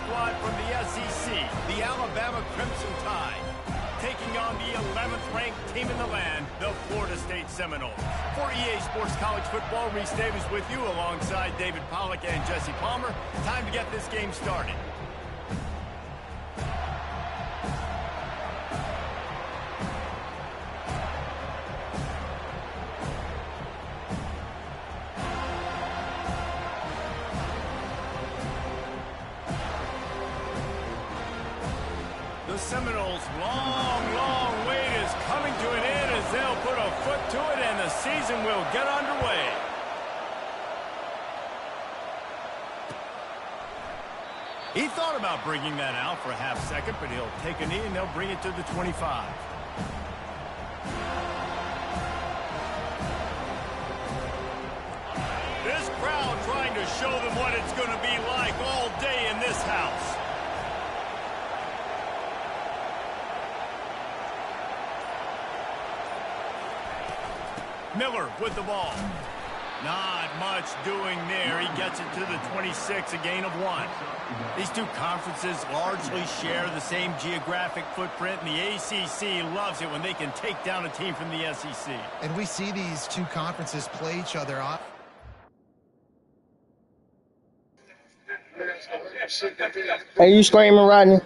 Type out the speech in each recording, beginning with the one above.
squad from the SEC, the Alabama Crimson Tide, taking on the 11th ranked team in the land, the Florida State Seminoles. For EA Sports College Football, Reese Davis with you alongside David Pollack and Jesse Palmer. Time to get this game started. The Seminoles' long wait is coming to an end as they'll put a foot to it and the season will get underway. He thought about bringing that out for a half second, but he'll take a knee and they'll bring it to the 25. This crowd trying to show them what it's going to be like all day in this house. Miller with the ball. Not much doing there. He gets it to the 26, a gain of 1. These two conferences largely share the same geographic footprint, and the ACC loves it when they can take down a team from the SEC. And we see these two conferences play each other off. Are you screaming, Rodney?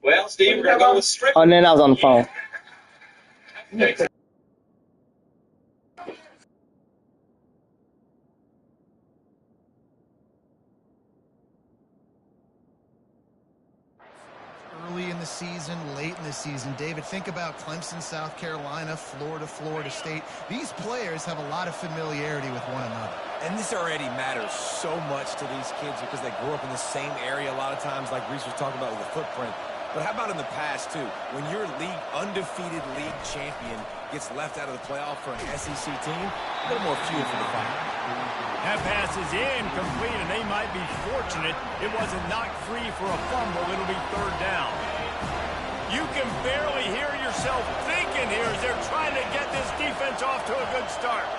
Well, Steve, we're going to go with strict. Oh, and then I was on the phone. Early in the season, late in the season. David, think about Clemson, South Carolina, Florida, Florida State. These players have a lot of familiarity with one another. And this already matters so much to these kids because they grew up in the same area a lot of times, like Reese was talking about with the footprint. But how about in the past, too? When your undefeated league champion gets left out of the playoff for an SEC team, a little more fuel for the fire. That pass is incomplete, and they might be fortunate it wasn't knocked free for a fumble. It'll be 3rd down. You can barely hear yourself thinking here as they're trying to get this defense off to a good start.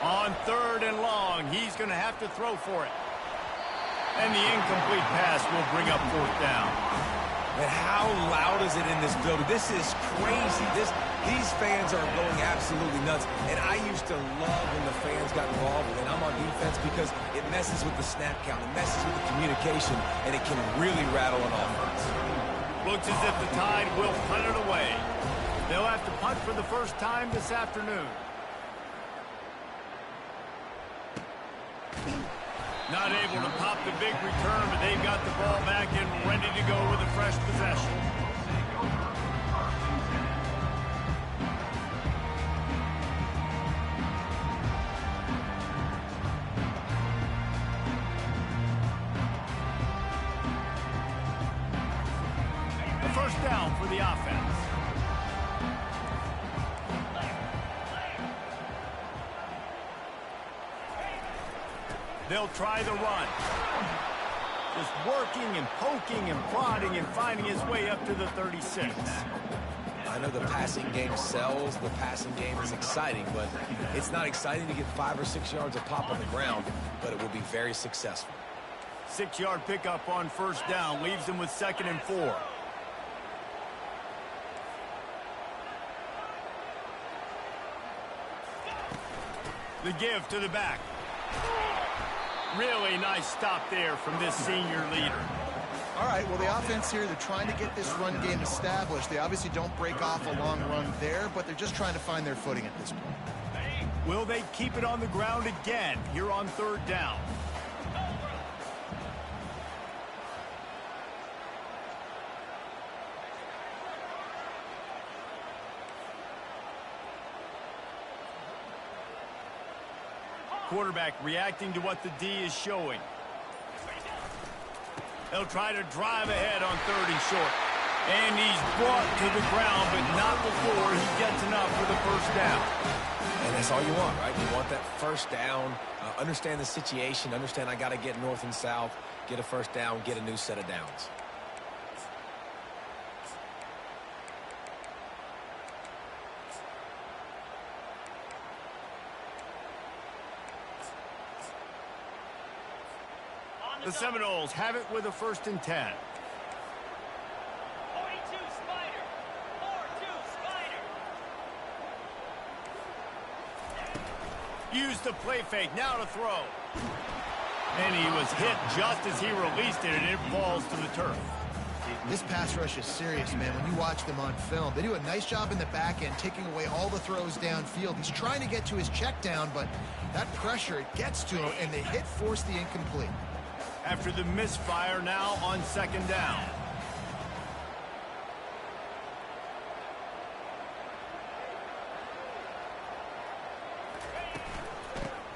On 3rd and long, he's going to have to throw for it. And the incomplete pass will bring up 4th down. And how loud is it in this building? This is crazy. These fans are going absolutely nuts. And I used to love when the fans got involved, and I'm on defense because it messes with the snap count. It messes with the communication, and it can really rattle an offense. Looks as if the Tide will punt it away. They'll have to punt for the first time this afternoon. Not able to pop the big return, but they've got the ball back and ready to go with a fresh possession. The first down for the offense. They'll try the run. Just working and poking and prodding and finding his way up to the 36. I know the passing game sells. The passing game is exciting, but it's not exciting to get 5 or 6 yards of pop on the ground, but it will be very successful. 6-yard pickup on 1st down leaves them with 2nd and 4. The give to the back. Really nice stop there from this senior leader. All right, well, the offense here, they're trying to get this run game established. They obviously don't break off a long run there, but they're just trying to find their footing at this point. Will they keep it on the ground again here on 3rd down? Quarterback reacting to what the D is showing. They'll try to drive ahead on 3rd and short. And he's brought to the ground, but not before he gets enough for the 1st down. And that's all you want, right? You want that 1st down. Understand the situation. Understand I got to get north and south. get a first down, get a new set of downs. The Seminoles have it with a 1st and 10. 42 Spider. 4-2 Spider. Use the play fake, now to throw. And he was hit just as he released it, and it falls to the turf. This pass rush is serious, man. When you watch them on film, they do a nice job in the back end, taking away all the throws downfield. He's trying to get to his check down, but that pressure, it gets to him, and the hit forced the incomplete. After the misfire, now on 2nd down.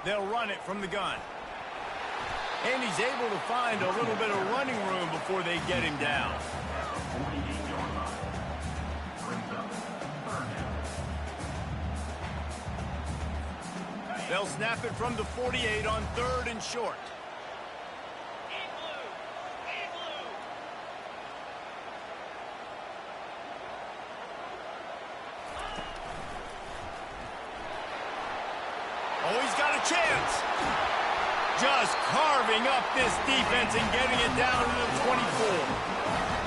They'll run it from the gun. And he's able to find a little bit of running room before they get him down. They'll snap it from the 48 on 3rd and short. Oh, he's got a chance. Just carving up this defense and getting it down to the 24.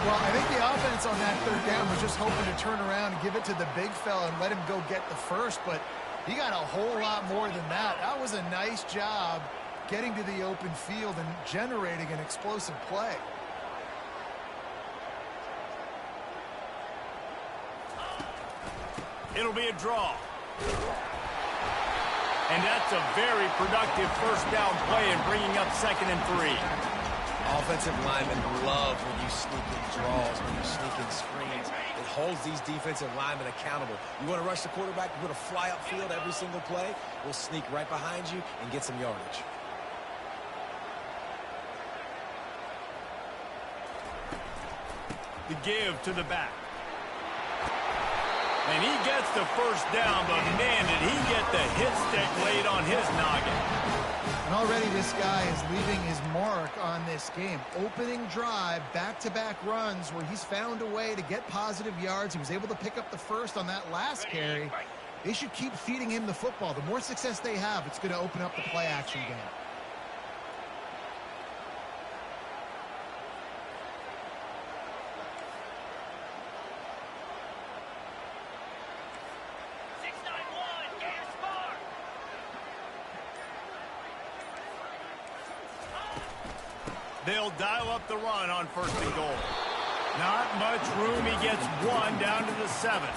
Well, I think the offense on that 3rd down was just hoping to turn around and give it to the big fella and let him go get the first, but he got a whole lot more than that. That was a nice job getting to the open field and generating an explosive play. It'll be a draw. And that's a very productive 1st down play and bringing up 2nd and 3. Offensive linemen love when you sneak in draws, when you sneak in screens. It holds these defensive linemen accountable. You want to rush the quarterback, you want to fly upfield every single play, we'll sneak right behind you and get some yardage. The give to the back. And he gets the 1st down, but man, did he get the hit stick laid on his noggin. And already this guy is leaving his mark on this game. Opening drive, back-to-back runs where he's found a way to get positive yards. He was able to pick up the 1st on that last carry. They should keep feeding him the football. The more success they have, it's going to open up the play-action game. They'll dial up the run on 1st and goal. Not much room. He gets 1 down to the 7.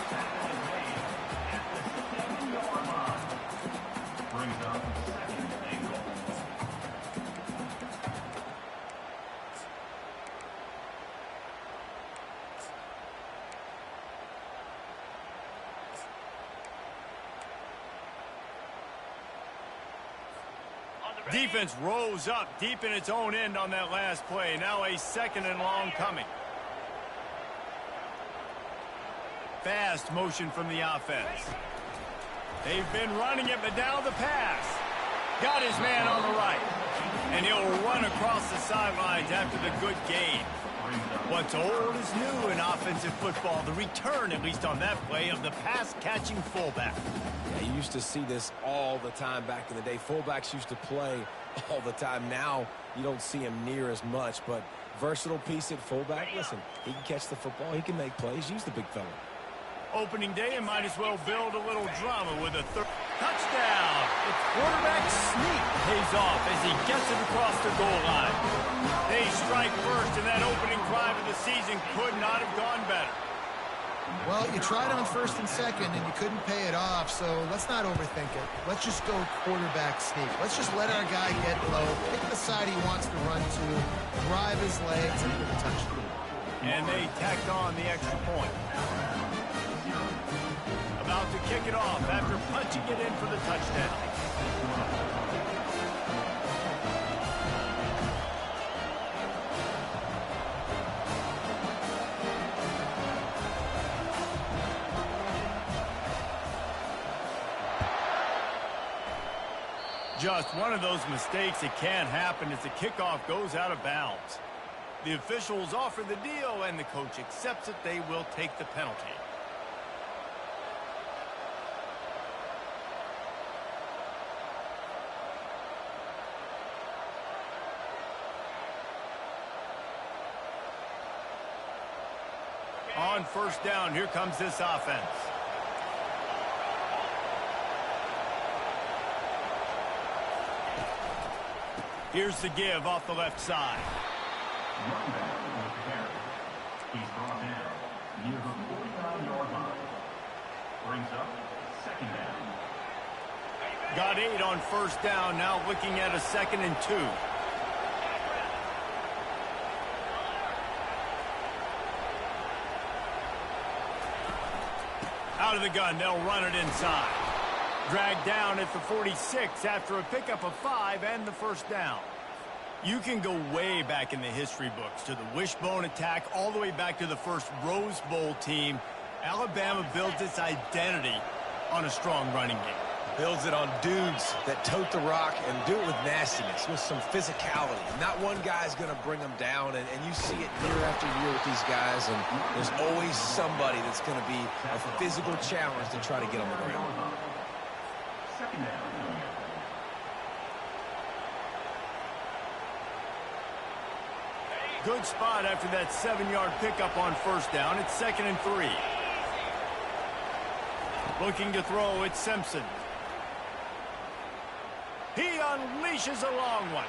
Defense rose up deep in its own end on that last play. Now a 2nd and long coming. Fast motion from the offense. They've been running it, but now the pass. Got his man on the right. And he'll run across the sidelines after the good gain. What's old is new in offensive football. The return, at least on that play, of the pass-catching fullback. Yeah, you used to see this all the time back in the day. Fullbacks used to play all the time. Now you don't see him near as much, but versatile piece at fullback. Listen, he can catch the football. He can make plays. Use the big fella. Opening day, and might as well build a little drama with a touchdown. The quarterback sneak pays off as he gets it across the goal line. They strike first, and that opening drive of the season could not have gone better. Well, you tried on 1st and 2nd, and you couldn't pay it off, so let's not overthink it. Let's just go quarterback sneak. Let's just let our guy get low, pick the side he wants to run to, drive his legs, and get a touchdown. And they tacked on the extra point. About to kick it off after punching it in for the touchdown. Just one of those mistakes that can happen as the kickoff goes out of bounds. The officials offer the deal, and the coach accepts it. They will take the penalty. On first down, here comes this offense. Here's the give off the left side. He's brought down near the 49-yard line. Brings up second down. Got 8 on first down, now looking at a 2nd and 2. Out of the gun, they'll run it inside. Dragged down at the 46 after a pickup of 5 and the first down. You can go way back in the history books to the wishbone attack all the way back to the first Rose Bowl team. Alabama builds its identity on a strong running game. Builds it on dudes that tote the rock and do it with nastiness, with some physicality. Not one guy's going to bring them down, and you see it year after year with these guys, and there's always somebody that's going to be a physical challenge to try to get on the ground. Second down. Good spot after that 7-yard pickup on first down. It's 2nd and 3. Looking to throw, it's Simpson. He unleashes a long one.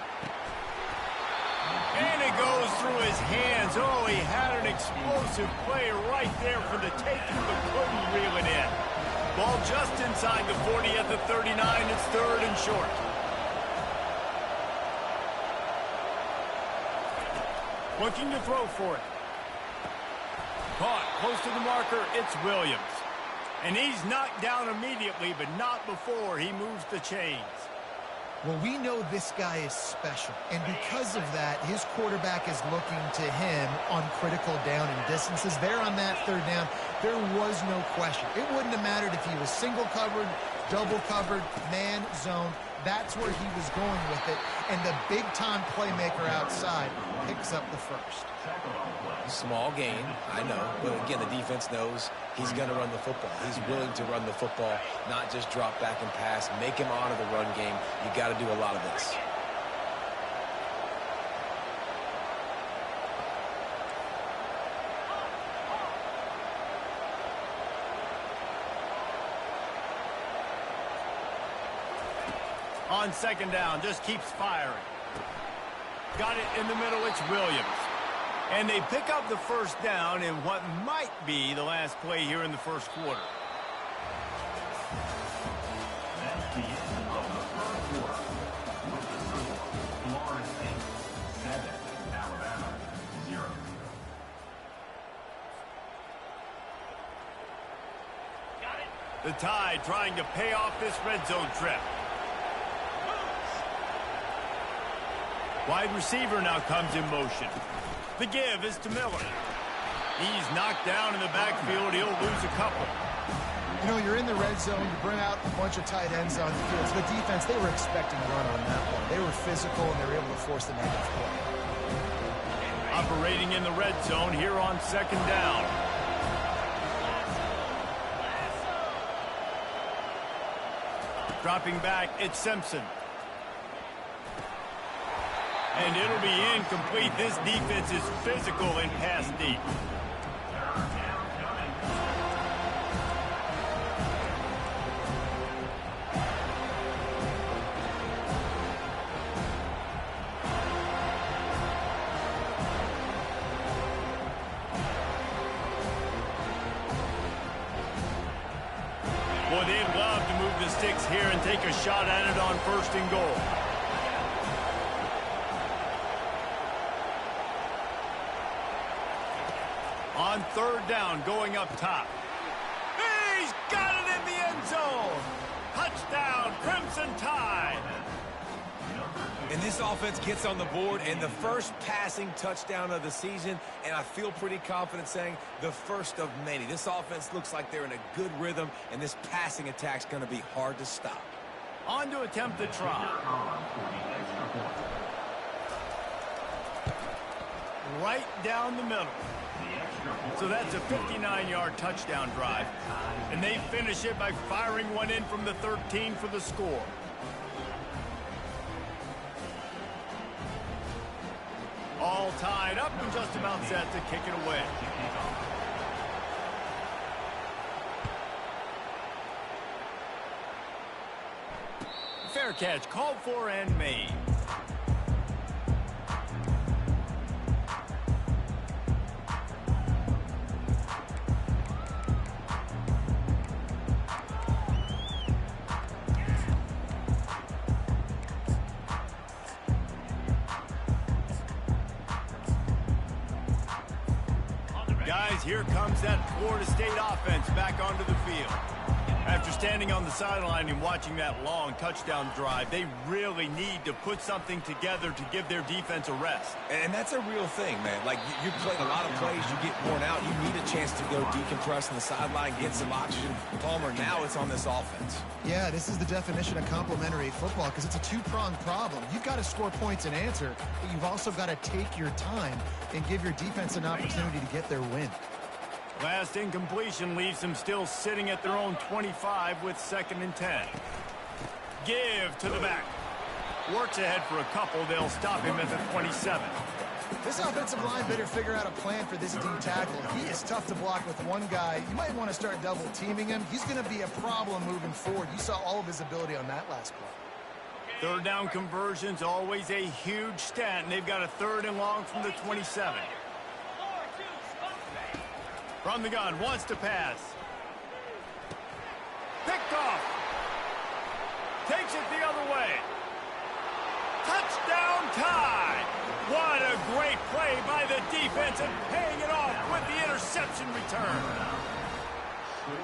And it goes through his hands. Oh, he had an explosive play right there for the taking, but couldn't reel it in. Ball just inside the 40 at the 39. It's 3rd and short. Looking to throw for it. Caught close to the marker. It's Williams. And he's knocked down immediately, but not before he moves the chains. Well, we know this guy is special, and because of that, his quarterback is looking to him on critical down and distances. There on that 3rd down, there was no question. It wouldn't have mattered if he was single covered, double covered, man, zone. That's where he was going with it, and the big-time playmaker outside picks up the first. Small gain, I know, but again, the defense knows he's going to run the football. He's willing to run the football, not just drop back and pass, make him honor the run game. You got to do a lot of this. On 2nd down, just keeps firing. Got it in the middle, it's Williams. And they pick up the first down in what might be the last play here in the first quarter. That's the end of the first quarter. With the score, Florida State 7, Alabama 0. The Tide trying to pay off this red zone trip. Wide receiver now comes in motion. The give is to Miller. He's knocked down in the backfield. He'll lose a couple. You know, you're in the red zone. You bring out a bunch of tight ends on the field. So the defense, they were expecting a run on that one. They were physical, and they were able to force the negative play. Operating in the red zone here on 2nd down. Dropping back, it's Simpson. And it'll be incomplete. This defense is physical and pass deep. Boy, they'd love to move the sticks here and take a shot at it on 1st and goal. On 3rd down, going up top. He's got it in the end zone. Touchdown, Crimson Tide. And this offense gets on the board, and the first passing touchdown of the season, and I feel pretty confident saying the first of many. This offense looks like they're in a good rhythm, and this passing attack's going to be hard to stop. On to attempt the try. Right down the middle. So that's a 59-yard touchdown drive. And they finish it by firing one in from the 13 for the score. All tied up and just about set to kick it away. Fair catch called for and made. Guys, here comes that Florida State offense back onto the field. After standing on the sideline and watching that long touchdown drive, they really need to put something together to give their defense a rest. And that's a real thing, man. Like, you played a lot of plays, you get worn out, you need a chance to go decompress on the sideline, get some oxygen. Palmer, now it's on this offense. Yeah, this is the definition of complementary football because it's a two-pronged problem. You've got to score points and answer, but you've also got to take your time and give your defense an opportunity to get their win. Last incompletion leaves them still sitting at their own 25 with 2nd and 10. Give to the back. Works ahead for a couple. They'll stop him at the 27. This offensive line better figure out a plan for this D tackle. He is tough to block with one guy. You might want to start double teaming him. He's going to be a problem moving forward. You saw all of his ability on that last play. 3rd down conversion's always a huge stat, and they've got a 3rd and long from the 27. From the gun, wants to pass. Picked off. Takes it the other way. Touchdown tie. What a great play by the defense and paying it off with the interception return.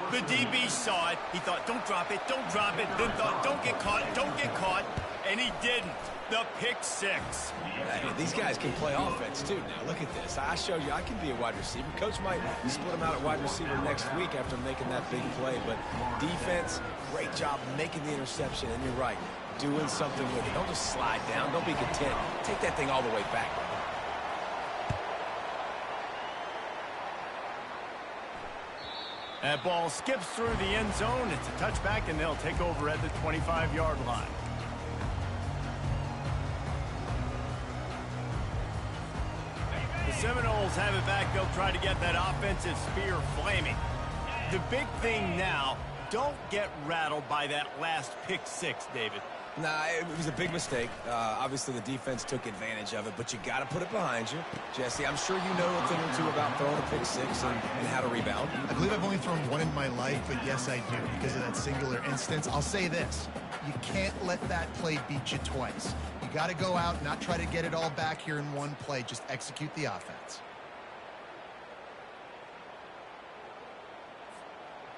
The DB saw it. He thought, don't drop it, don't drop it. Then thought, don't get caught. And he didn't. The pick 6. These guys can play offense, too. Now, look at this. I showed you I can be a wide receiver. Coach might split him out at wide receiver next week after making that big play. But defense, great job making the interception. And you're right, doing something with it. Don't just slide down. Don't be content. Take that thing all the way back. That ball skips through the end zone. It's a touchback, and they'll take over at the 25-yard line. The Seminoles have it back. They'll try to get that offensive spear flaming. The big thing now, don't get rattled by that last pick 6, David. Nah, it was a big mistake. Obviously, the defense took advantage of it, but you got to put it behind you. Jesse, I'm sure you know a thing or two about throwing a pick 6 and how to rebound. I believe I've only thrown one in my life, but yes, I do because of that singular instance. I'll say this. You can't let that play beat you twice. You got to go out, not try to get it all back here in one play. Just execute the offense.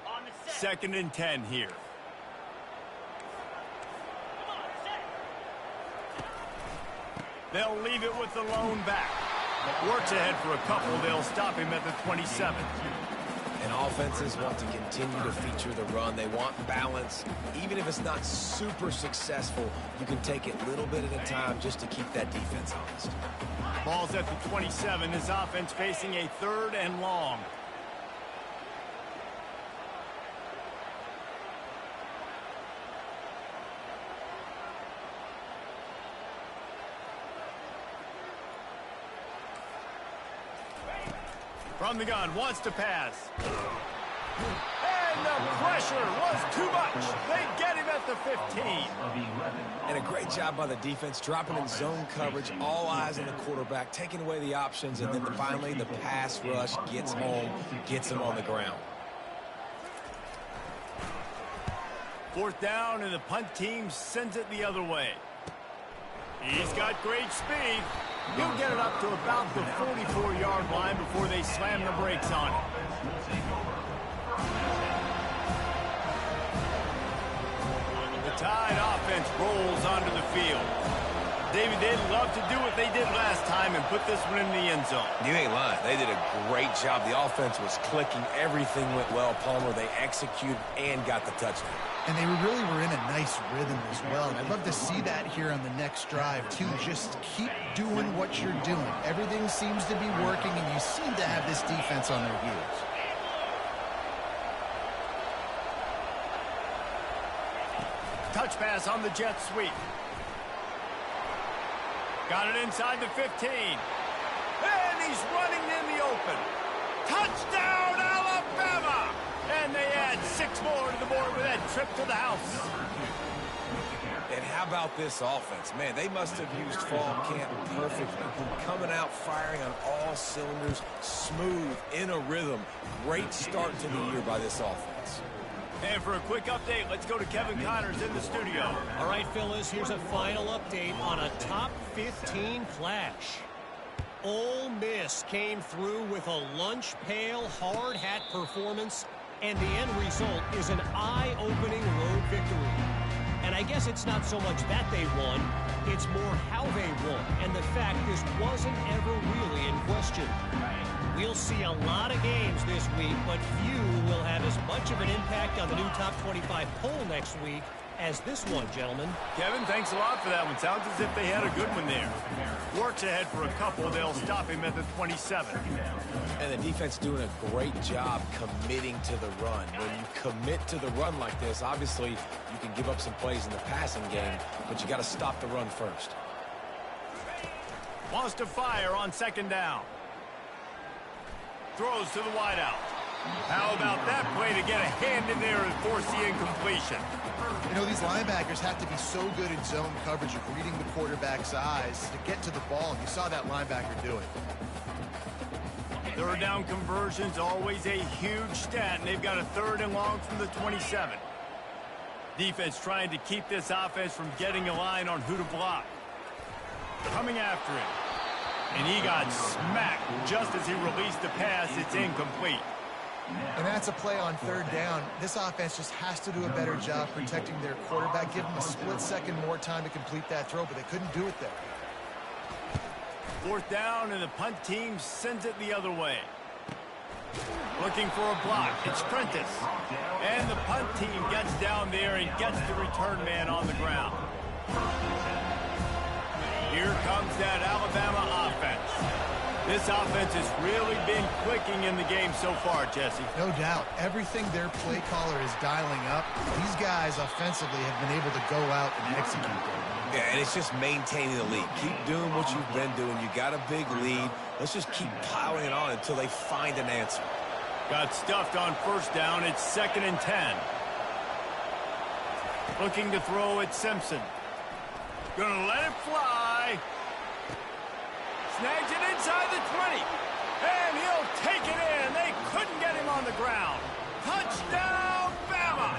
On the set. 2nd and 10 here. They'll leave it with the lone back. Works ahead for a couple. They'll stop him at the 27. And offenses want to continue to feature the run. They want balance. Even if it's not super successful, you can take it little bit at a time just to keep that defense honest. Ball's at the 27. His offense facing a 3rd and long. From the gun, wants to pass. And the pressure was too much. They get him at the 15. And a great job by the defense, dropping in zone coverage, all eyes on the quarterback, taking away the options, and then finally the pass rush gets home, gets him on the ground. 4th down, and the punt team sends it the other way. He's got great speed. He'll get it up to about the 44-yard line before they slam the brakes on it. The Tide offense rolls onto the field. David, they'd love to do what they did last time and put this one in the end zone. You ain't lying. They did a great job. The offense was clicking. Everything went well, Palmer. They executed and got the touchdown. And they really were in a nice rhythm as well. And I'd love to see that here on the next drive, too. Just keep doing what you're doing. Everything seems to be working, and you seem to have this defense on their heels. Touch pass on the jet sweep. Got it inside the 15. And he's running in the open. Touchdown, Alabama! And they add 6 more to the board with that trip to the house. And how about this offense? Man, they must have used fall camp perfectly. Coming out, firing on all cylinders, smooth, in a rhythm. Great start to the year by this offense. And for a quick update, let's go to Kevin Connors in the studio. All right, Phyllis, here's a final update on a top 15 flash. Ole Miss came through with a lunch pail hard hat performance, and the end result is an eye-opening road victory. And I guess it's not so much that they won, it's more how they won, and the fact this wasn't ever really in question. We'll see a lot of games this week, but few will have as much of an impact on the new top 25 poll next week as this one, gentlemen. Kevin, thanks a lot for that one. Sounds as if they had a good one there. Works ahead for a couple. They'll stop him at the 27. And the defense doing a great job committing to the run. When you commit to the run like this, obviously you can give up some plays in the passing game, but you got to stop the run first. Wants to fire on second down. Throws to the wideout. How about that play to get a hand in there and force the incompletion? You know, these linebackers have to be so good in zone coverage of reading the quarterback's eyes to get to the ball, and you saw that linebacker do it. Third down conversion's always a huge stat, and they've got a 3rd and long from the 27. Defense trying to keep this offense from getting a line on who to block. Coming after him. And he got smacked just as he released the pass. It's incomplete. And that's a play on 3rd down. This offense just has to do a better job protecting their quarterback. Give them a split second more time to complete that throw, but they couldn't do it there. 4th down, and the punt team sends it the other way. Looking for a block. It's Prentice. And the punt team gets down there and gets the return man on the ground. Here comes that Alabama offense. This offense has really been clicking in the game so far, Jesse. No doubt. Everything their play caller is dialing up, these guys offensively have been able to go out and execute them. Yeah, and it's just maintaining the lead. Keep doing what you've been doing. You got a big lead. Let's just keep piling it on until they find an answer. Got stuffed on 1st down. It's 2nd and 10. Looking to throw at Simpson. Gonna let it fly. Snags it inside the 20. And he'll take it in. They couldn't get him on the ground. Touchdown, Bama!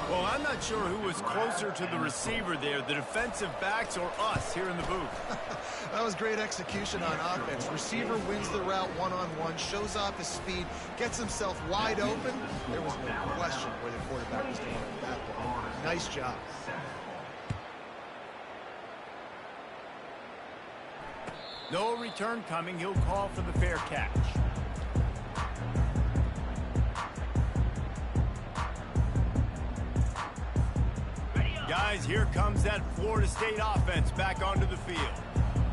Well, I'm not sure who was closer to the receiver there, the defensive backs or us here in the booth. That was great execution on offense. Receiver wins the route one-on-one, shows off his speed, gets himself wide open. There was no question where the quarterback was going at that point. Nice job. No return coming. He'll call for the fair catch. Guys, here comes that Florida State offense back onto the field.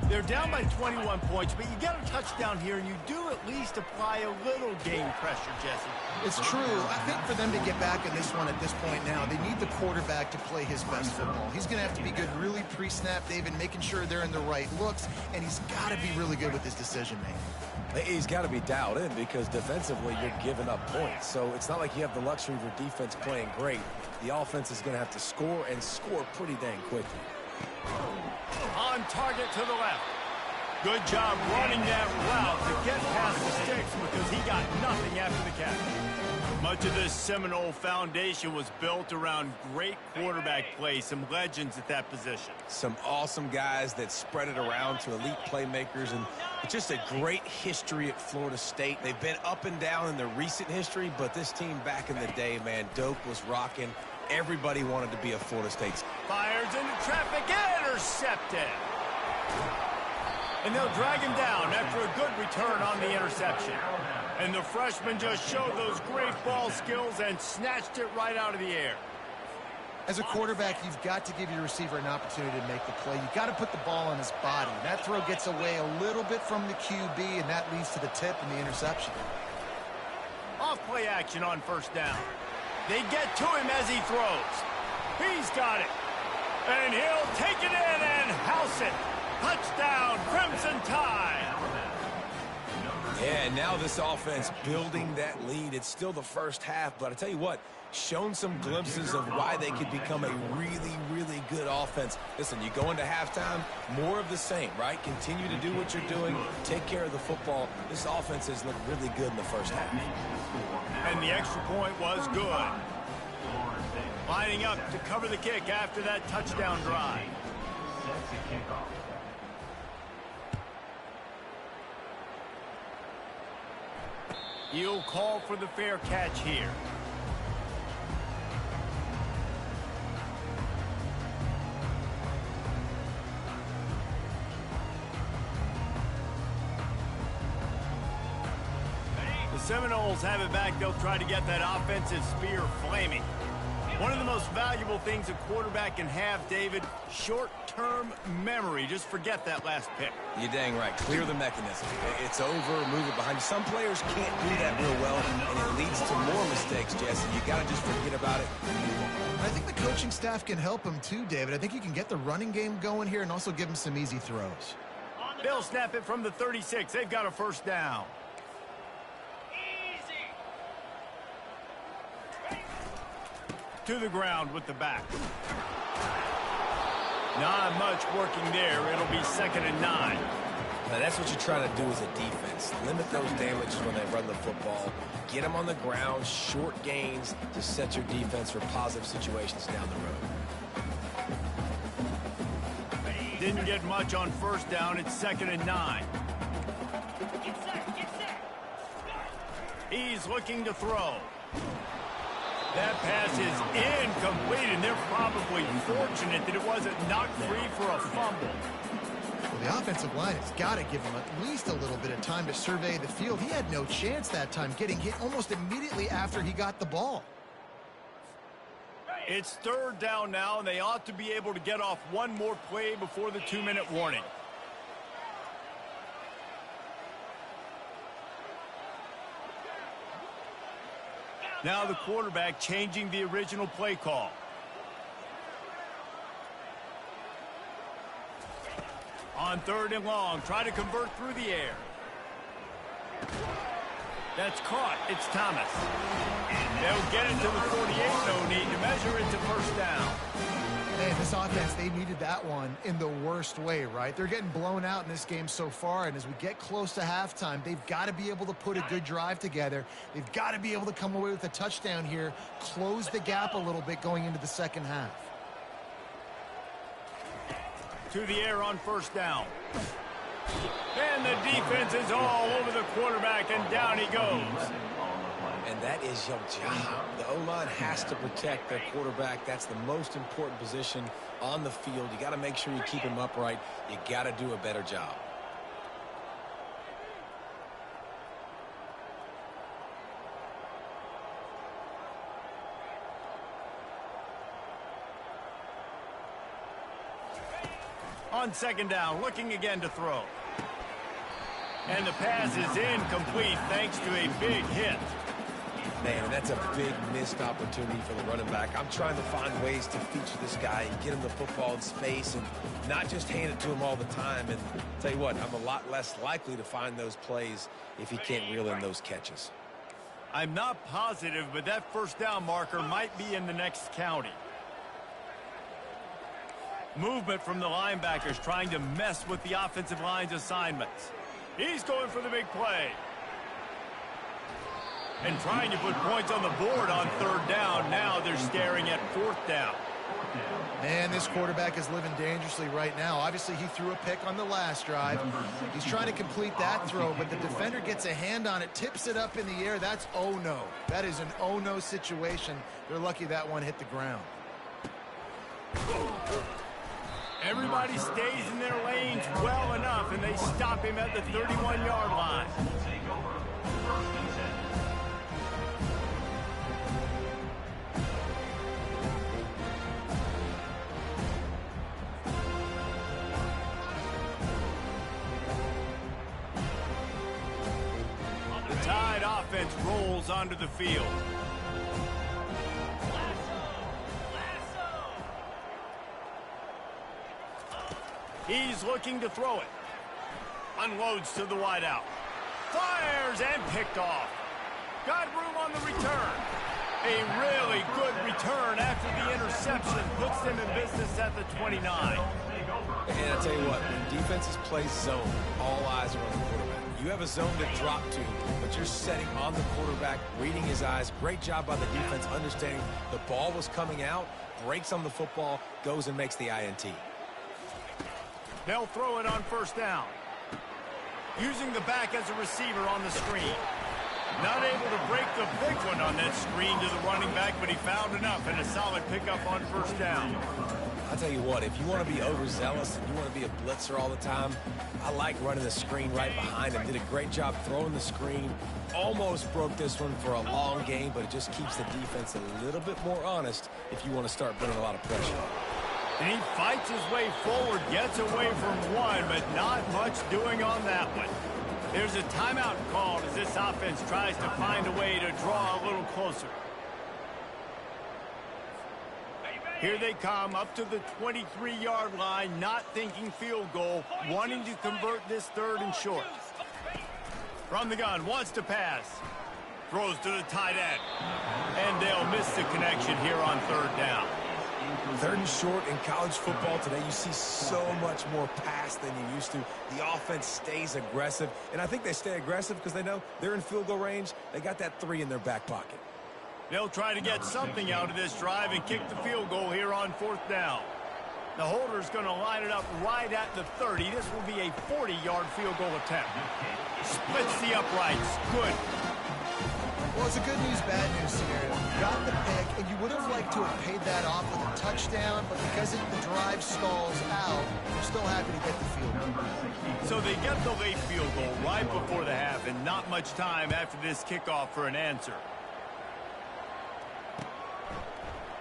They're down by 21 points, but you get a touchdown here, and you do at least apply a little game pressure, Jesse. It's true. I think for them to get back in this one at this point now, they need the quarterback to play his best football. He's going to have to be good really pre-snap, David, making sure they're in the right looks, and he's got to be really good with his decision-making. He's got to be dialed in because defensively you're giving up points. So it's not like you have the luxury of your defense playing great. The offense is going to have to score and score pretty dang quickly. On target to the left. Good job running that route to get past the sticks because he got nothing after the catch. Much of this Seminole foundation was built around great quarterback play, some legends at that position. Some awesome guys that spread it around to elite playmakers, and just a great history at Florida State. They've been up and down in their recent history, but this team back in the day, man, Doak was rocking everybody wanted to be a Florida State. Fires into traffic, intercepted. And they'll drag him down after a good return on the interception. And the freshman just showed those great ball skills and snatched it right out of the air. As a quarterback, you've got to give your receiver an opportunity to make the play. You've got to put the ball on his body. That throw gets away a little bit from the QB, and that leads to the tip and the interception. Off play action on first down. They get to him as he throws. He's got it. And he'll take it in and house it. Touchdown, Crimson Tide. Yeah, now this offense building that lead. It's still the first half, but I tell you what, shown some glimpses of why they could become a really, really good offense. Listen, you go into halftime, more of the same, right? Continue to do what you're doing, take care of the football. This offense has looked really good in the first half. And the extra point was good. Lining up to cover the kick after that touchdown drive. You'll call for the fair catch here. The Seminoles have it back. They'll try to get that offensive spear flaming. One of the most valuable things a quarterback can have, David, short-term memory. Just forget that last pick. You're dang right. Clear the mechanism. It's over, move it behind you. Some players can't do that real well, and it leads to more mistakes, Jesse. You got to just forget about it and move on. I think the coaching staff can help him too, David. I think you can get the running game going here and also give him some easy throws. They'll snap it from the 36. They've got a first down. To the ground with the back. Not much working there. It'll be 2nd and 9. Now that's what you try to do as a defense. Limit those damages when they run the football. Get them on the ground, short gains to set your defense for positive situations down the road. Didn't get much on first down. It's 2nd and 9. He's looking to throw. That pass is incomplete, and they're probably fortunate that it wasn't knocked free for a fumble. Well, the offensive line has got to give him at least a little bit of time to survey the field. He had no chance that time, getting hit almost immediately after he got the ball. It's 3rd down now, and they ought to be able to get off one more play before the 2-minute warning. Now the quarterback changing the original play call. On 3rd and long, try to convert through the air. That's caught. It's Thomas. They'll get it to the 48. No need to measure it to first down. Man, this offense, they needed that one in the worst way, right? They're getting blown out in this game so far, and as we get close to halftime, they've got to be able to put a good drive together. They've got to be able to come away with a touchdown here, close the gap a little bit going into the second half. To the air on first down. And the defense is all over the quarterback, and down he goes. And that is your job. The O-line has to protect their quarterback. That's the most important position on the field. You got to make sure you keep him upright. You got to do a better job. On 2nd down, looking again to throw. And the pass is incomplete thanks to a big hit. Man, that's a big missed opportunity for the running back. I'm trying to find ways to feature this guy and get him the football in space and not just hand it to him all the time. And tell you what, I'm a lot less likely to find those plays if he can't reel in those catches. I'm not positive, but that first down marker might be in the next county. Movement from the linebackers trying to mess with the offensive line's assignments. He's going for the big play. And trying to put points on the board on 3rd down. Now they're staring at 4th down. Man, this quarterback is living dangerously right now. Obviously, he threw a pick on the last drive. He's trying to complete that throw, but the defender gets a hand on it, tips it up in the air. That's oh-no. That is an oh-no situation. They're lucky that one hit the ground. Everybody stays in their lanes well enough, and they stop him at the 31-yard line. The Tide offense rolls onto the field. He's looking to throw it. Unloads to the wideout. Fires and picked off. Got room on the return. A really good return after the interception puts them in business at the 29. And I tell you what, when defenses play zone, all eyes are on the quarterback. You have a zone to drop to, but you're setting on the quarterback, reading his eyes. Great job by the defense understanding the ball was coming out, breaks on the football, goes and makes the INT. They'll throw it on first down. Using the back as a receiver on the screen. Not able to break the big one on that screen to the running back, but he found enough and a solid pickup on first down. I'll tell you what, if you want to be overzealous and you want to be a blitzer all the time, I like running the screen right behind him. Did a great job throwing the screen. Almost broke this one for a long game, but it just keeps the defense a little bit more honest if you want to start bringing a lot of pressure. And he fights his way forward, gets away from one, but not much doing on that one. There's a timeout called as this offense tries to find a way to draw a little closer. Here they come up to the 23-yard line, not thinking field goal, wanting to convert this third and short. From the gun, wants to pass. Throws to the tight end. And they'll miss the connection here on third down. Third and short in college football today, you see so much more pass than you used to. The offense stays aggressive, and I think they stay aggressive because they know they're in field goal range. They got that 3 in their back pocket. They'll try to get something out of this drive and kick the field goal here on fourth down. The holder's going to line it up right at the 30. This will be a 40-yard field goal attempt. Splits the uprights. Good. Well, it's a good news, bad news scenario. You got the pick, and you would have liked to have paid that off with a touchdown, but because the drive stalls out, you're still happy to get the field goal. So they get the late field goal right before the half, and not much time after this kickoff for an answer.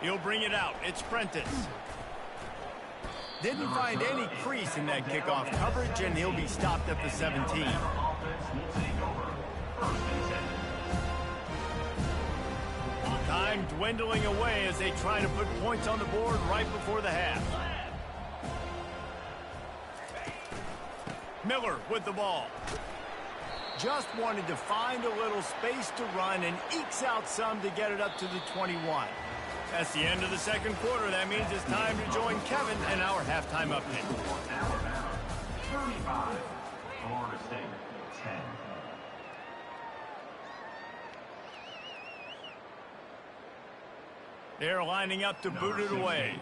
He'll bring it out. It's Prentice. Didn't find any crease in that kickoff coverage, and he'll be stopped at the 17. Time dwindling away as they try to put points on the board right before the half. Miller with the ball. Just wanted to find a little space to run and ekes out some to get it up to the 21. That's the end of the second quarter. That means it's time to join Kevin in our halftime update. 35, Florida State, 10. They're lining up to boot it away.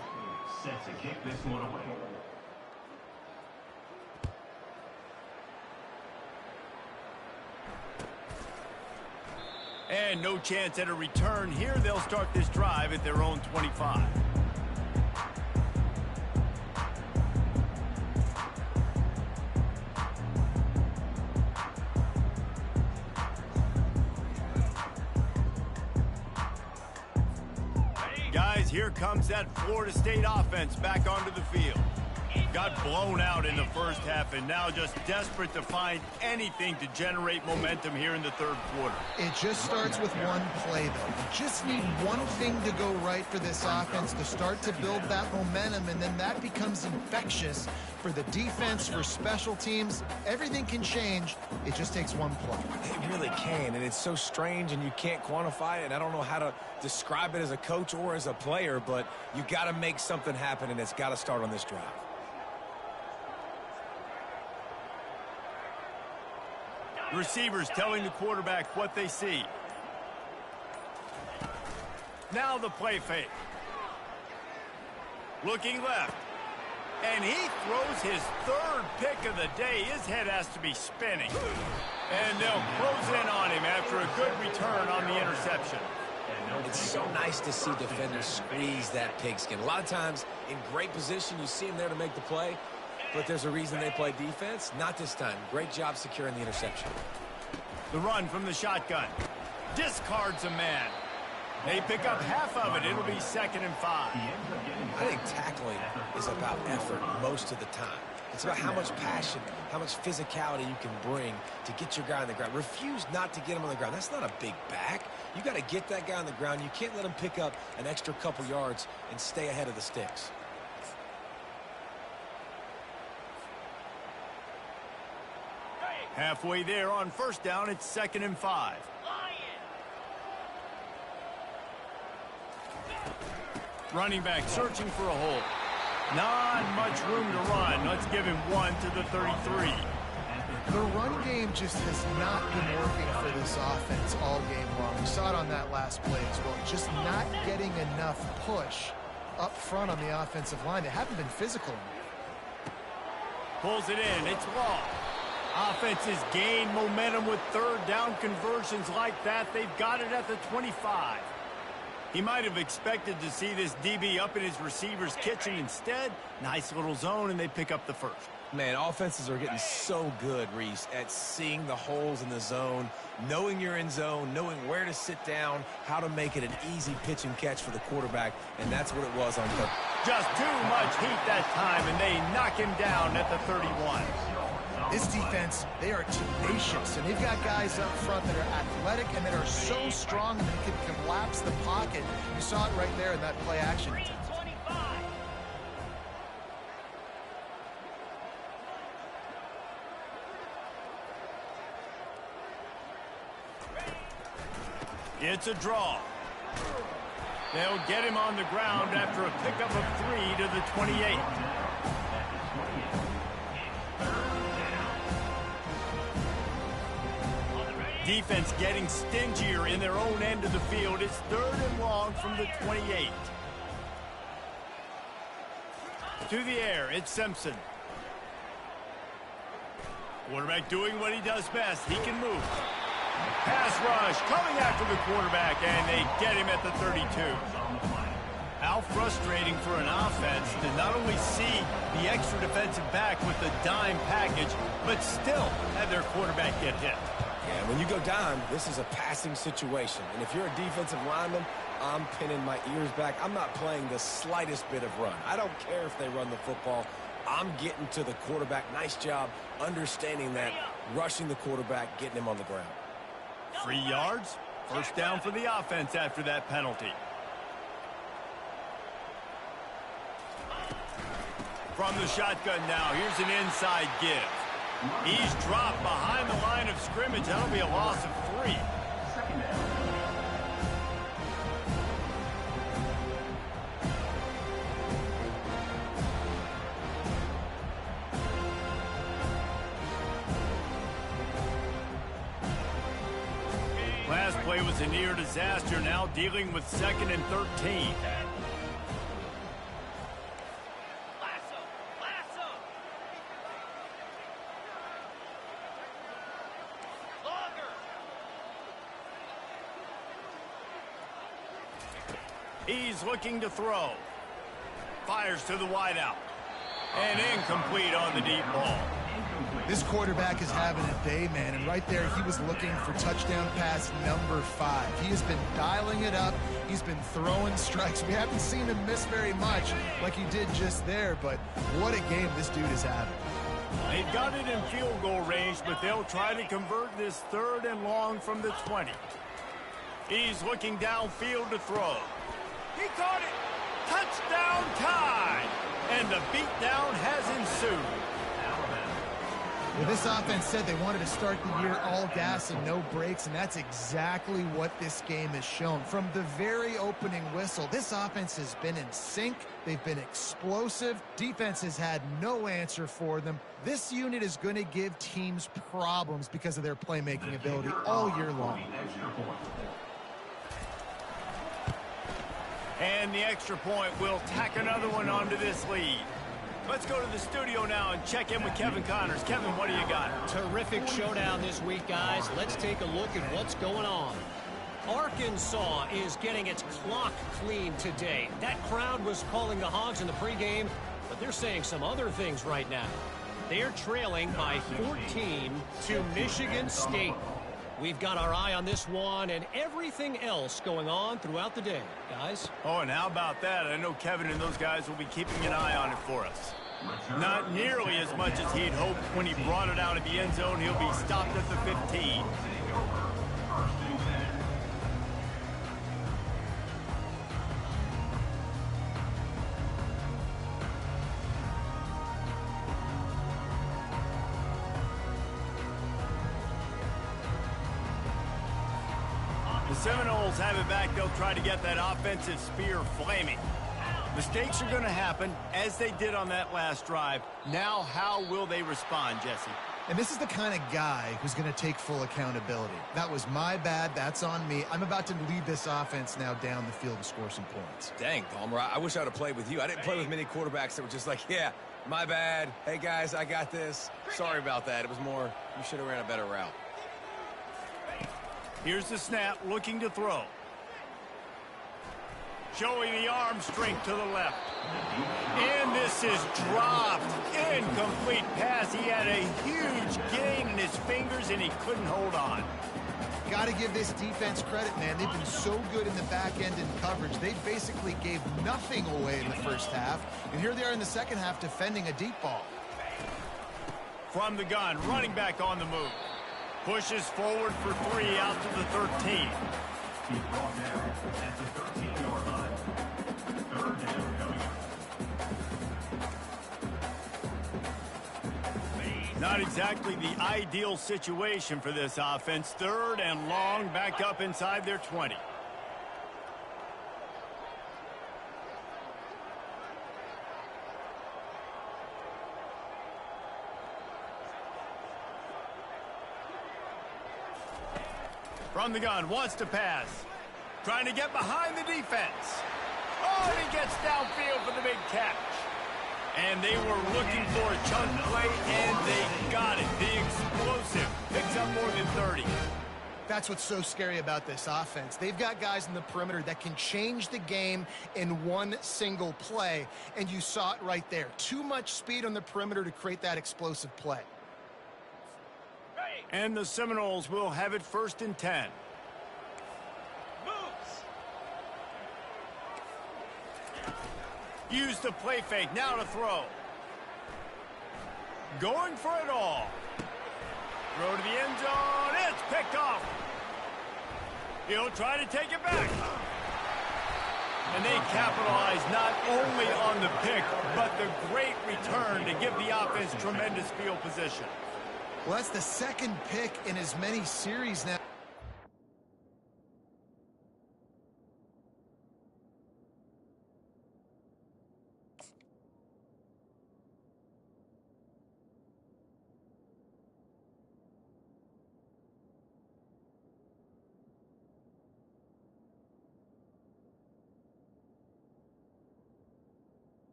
Set to kick this one away. And no chance at a return here. They'll start this drive at their own 25. Guys, here comes that Florida State offense back onto the field. Got blown out in the first half and now just desperate to find anything to generate momentum here in the third quarter. It just starts with one play, though. You just need one thing to go right for this offense to start to build that momentum, and then that becomes infectious for the defense, for special teams. Everything can change. It just takes one play. It really can, and it's so strange, and you can't quantify it, and I don't know how to describe it as a coach or as a player, but you got to make something happen, and it's got to start on this drive. Receivers telling the quarterback what they see. Now the play fake. Looking left. And he throws his third pick of the day. His head has to be spinning. And they'll close in on him after a good return on the interception. It's so nice to see defenders squeeze that pigskin. A lot of times in great position, you see them there to make the play, but there's a reason they play defense. Not this time. Great job securing the interception. The run from the shotgun. Discards a man. They pick up half of it. It'll be 2nd and 5. I think tackling is about effort most of the time. It's about how much passion, how much physicality you can bring to get your guy on the ground. Refuse not to get him on the ground. That's not a big back. You got to get that guy on the ground. You can't let him pick up an extra couple yards and stay ahead of the sticks. Halfway there on 1st down, it's 2nd and 5. Running back searching for a hole. Not much room to run. Let's give him 1 to the 33. The run game just has not been working for this offense all game long. We saw it on that last play as well. Just not getting enough push up front on the offensive line. They haven't been physical enough. Pulls it in. It's long. Offenses gain momentum with 3rd down conversions like that. They've got it at the 25. He might have expected to see this DB up in his receiver's kitchen. Instead, nice little zone, and they pick up the 1st. Man, offenses are getting so good, Reese, at seeing the holes in the zone, knowing you're in zone, knowing where to sit down, how to make it an easy pitch and catch for the quarterback, and that's what it was on purpose. Just too much heat that time, and they knock him down at the 31. This defense, they are tenacious, and they've got guys up front that are athletic and that are so strong that they can collapse the pocket. You saw it right there in that play action attempt. It's a draw. They'll get him on the ground after a pickup of 3 to the 28. Defense getting stingier in their own end of the field. It's 3rd and long from the 28. To the air, it's Simpson. Quarterback doing what he does best. He can move. Pass rush coming after the quarterback, and they get him at the 32. How frustrating for an offense to not only see the extra defensive back with the dime package, but still have their quarterback get hit. Yeah, when you go down, this is a passing situation. And if you're a defensive lineman, I'm pinning my ears back. I'm not playing the slightest bit of run. I don't care if they run the football. I'm getting to the quarterback. Nice job understanding that, rushing the quarterback, getting him on the ground. 3 yards. 1st down for the offense after that penalty. From the shotgun now, here's an inside give. He's dropped behind the line of scrimmage. That'll be a loss of 3. Last play was a near disaster. Now dealing with 2nd and 13. He's looking to throw. Fires to the wideout. And incomplete on the deep ball. This quarterback is having a day, man, and right there he was looking for touchdown pass number 5. He has been dialing it up. He's been throwing strikes. We haven't seen him miss very much like he did just there, but what a game this dude is having. They've got it in field goal range, but they'll try to convert this 3rd and long from the 20. He's looking downfield to throw. He caught it. Touchdown time. And the beatdown has ensued. Well, this offense said they wanted to start the year all gas and no brakes, and that's exactly what this game has shown. From the very opening whistle, this offense has been in sync. They've been explosive. Defense has had no answer for them. This unit is going to give teams problems because of their playmaking ability all year long. And the extra point will tack another one onto this lead. Let's go to the studio now and check in with Kevin Connors. Kevin, what do you got? Terrific showdown this week, guys. Let's take a look at what's going on. Arkansas is getting its clock cleaned today. That crowd was calling the Hogs in the pregame, but they're saying some other things right now. They're trailing by 14 to Michigan State. We've got our eye on this one and everything else going on throughout the day, guys. Oh, and how about that? I know Kevin and those guys will be keeping an eye on it for us. Not nearly as much as he'd hoped when he brought it out of the end zone. He'll be stopped at the 15. The Seminoles have it back. They'll try to get that offensive spear flaming. Mistakes are going to happen, as they did on that last drive. Now, how will they respond, Jesse? And this is the kind of guy who's going to take full accountability. That was my bad. That's on me. I'm about to lead this offense now down the field and score some points. Dang, Palmer, I wish I would have played with you. I didn't play with many quarterbacks that were just like, yeah, my bad. Hey, guys, I got this. Sorry about that. It was more, you should have ran a better route. Here's the snap, looking to throw. Showing the arm strength to the left. And this is dropped. Incomplete pass. He had a huge gain in his fingers, and he couldn't hold on. Got to give this defense credit, man. They've been so good in the back end in coverage. They basically gave nothing away in the first half. And here they are in the second half defending a deep ball. From the gun, running back on the move. Pushes forward for 3 out to the 13. He's brought down at the 13-yard line. Third down coming up. Not exactly the ideal situation for this offense. 3rd and long, back up inside their 20. From the gun, wants to pass. Trying to get behind the defense. Oh, and he gets downfield for the big catch. And they were looking for a chunk play, and they got it. The explosive picks up more than 30. That's what's so scary about this offense. They've got guys in the perimeter that can change the game in one single play, and you saw it right there. Too much speed on the perimeter to create that explosive play. And the Seminoles will have it 1st and 10. Use the play fake, now to throw. Going for it all. Throw to the end zone, it's picked off. He'll try to take it back. And they capitalize not only on the pick, but the great return to give the offense tremendous field position. Well, that's the second pick in as many series now.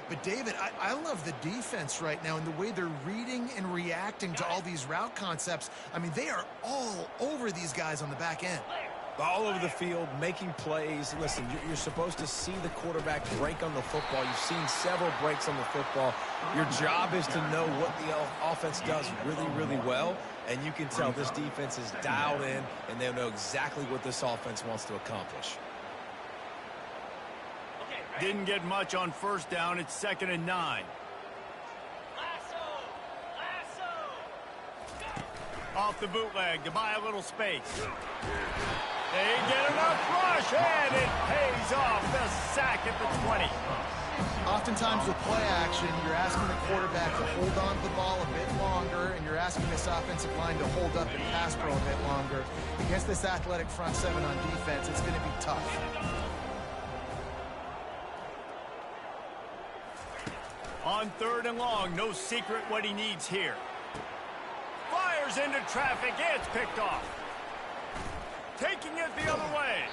But, David, I love the defense right now and the way they're reading and reacting to all these route concepts. I mean, they are all over these guys on the back end. All over the field, making plays. Listen, you're supposed to see the quarterback break on the football. You've seen several breaks on the football. Your job is to know what the offense does really, really well, and you can tell this defense is dialed in, and they'll know exactly what this offense wants to accomplish. Didn't get much on 1st down. It's 2nd and 9. Off the bootleg to buy a little space. They get enough rush, and it pays off. The sack at the 20. Oftentimes with play action, you're asking the quarterback to hold on to the ball a bit longer, and you're asking this offensive line to hold up and pass pro a bit longer. Against this athletic front seven on defense, it's going to be tough. On 3rd and long, no secret what he needs here. Fires into traffic, it's picked off. taking it the other way.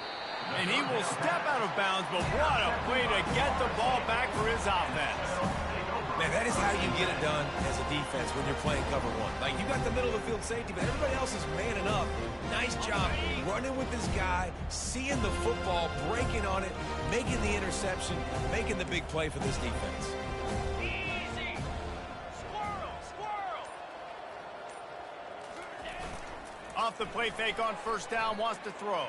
And he will step out of bounds, but what a play to get the ball back for his offense. Man, that is how you get it done as a defense when you're playing cover one. Like, you got the middle of the field safety, but everybody else is manning up. Nice job running with this guy, seeing the football, breaking on it, making the interception, making the big play for this defense. Easy. Squirrel, squirrel. Off the play fake on first down, wants to throw.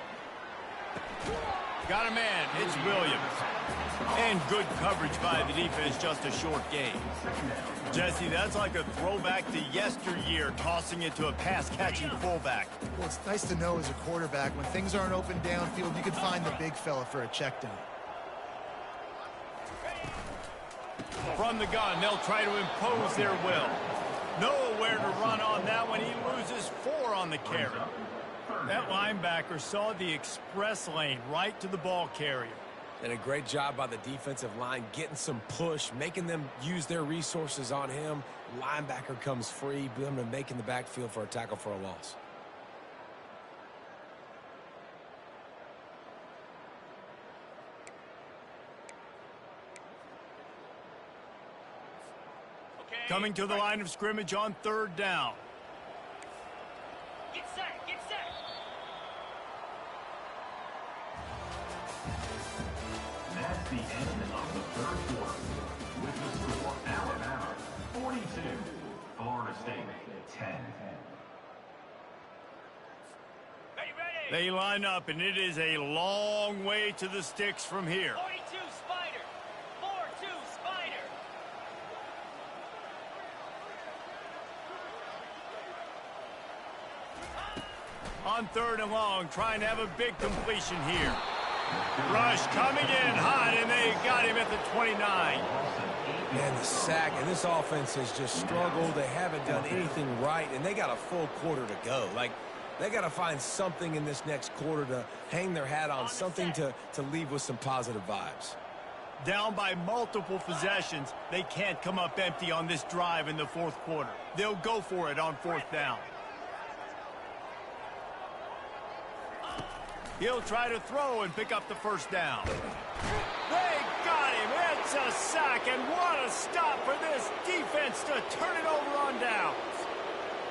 Got a man, it's Williams. And good coverage by the defense, just a short gain. Jesse, that's like a throwback to yesteryear, tossing it to a pass-catching fullback. Well, it's nice to know as a quarterback, when things aren't open downfield, you can find the big fella for a check down. From the gun, they'll try to impose their will. Nowhere to run on that one. He loses 4 on the carry. That linebacker saw the express lane right to the ball carrier. And a great job by the defensive line, getting some push, making them use their resources on him. Linebacker comes free, Bama making the backfield for a tackle for a loss. Okay. Coming to the line of scrimmage on 3rd down. Get set, get set. That's the end of the third quarter. With the score, Alabama 42, Florida State 10. Ready, ready. They line up, and it is a long way to the sticks from here. 42 Spider. 4-2 Spider. On 3rd and long, trying to have a big completion here. Rush coming in hot, and they got him at the 29. Man, the sack, and this offense has just struggled. They haven't done anything right, and they got a full quarter to go. Like, they got to find something in this next quarter to hang their hat on, something to leave with some positive vibes. Down by multiple possessions, they can't come up empty on this drive in the 4th quarter. They'll go for it on 4th down. He'll try to throw and pick up the 1st down. They got him. It's a sack, and what a stop for this defense to turn it over on downs.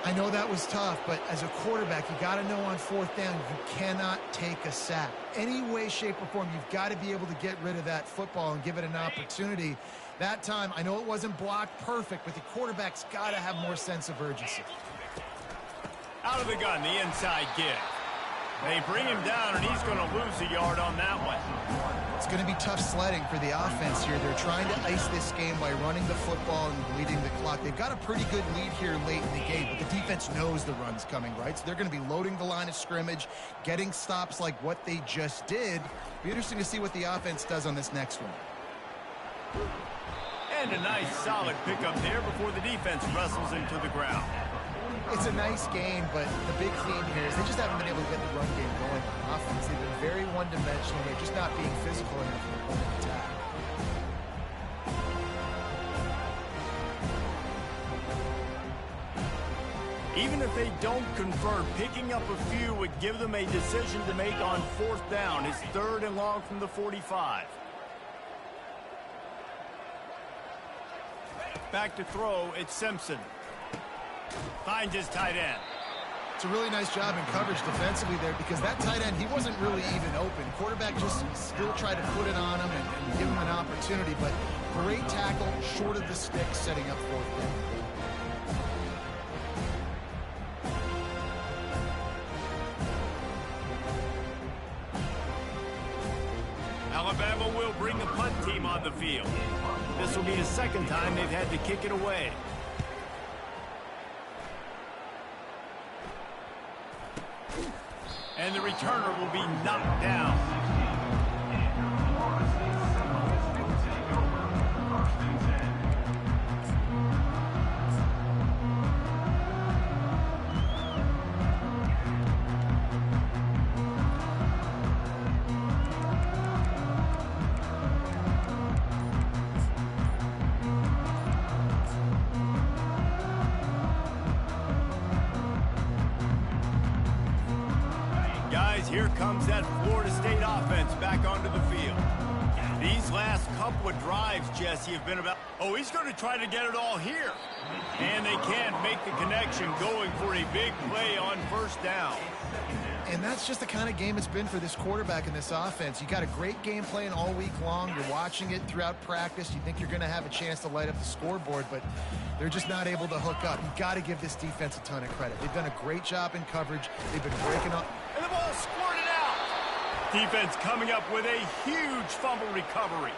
I know that was tough, but as a quarterback, you got to know on 4th down, you cannot take a sack. Any way, shape, or form, you've got to be able to get rid of that football and give it an opportunity. That time, I know it wasn't blocked perfect, but the quarterback's got to have more sense of urgency. Out of the gun, the inside give. They bring him down, and he's going to lose a yard on that one. It's going to be tough sledding for the offense here. They're trying to ice this game by running the football and bleeding the clock. They've got a pretty good lead here late in the game, but the defense knows the run's coming, right? So they're going to be loading the line of scrimmage, getting stops like what they just did. Be interesting to see what the offense does on this next one. And a nice, solid pickup there before the defense wrestles him to the ground. It's a nice game, but the big theme here is they just haven't been able to get the run game going on offense. They've been very one-dimensional. They're just not being physical enough in the point of attack. Even if they don't convert, picking up a few would give them a decision to make on 4th down. It's 3rd and long from the 45. Back to throw, it's Simpson. Finds his tight end. It's a really nice job in coverage defensively there because that tight end, he wasn't really even open. Quarterback just still tried to put it on him and give him an opportunity, but great tackle, short of the stick, setting up 4th down. Alabama will bring the punt team on the field. This will be the 2nd time they've had to kick it away. And the returner will be knocked down. here comes that Florida State offense back onto the field. These last couple of drives, Jesse, have been about... Oh, he's going to try to get it all here. And they can't make the connection, going for a big play on first down. And that's just the kind of game it's been for this quarterback in this offense. You got a great game plan all week long. You're watching it throughout practice. You think you're going to have a chance to light up the scoreboard, but they're just not able to hook up. You got to give this defense a ton of credit. They've done a great job in coverage. They've been breaking up. And the ball squirted out. Defense coming up with a huge fumble recovery.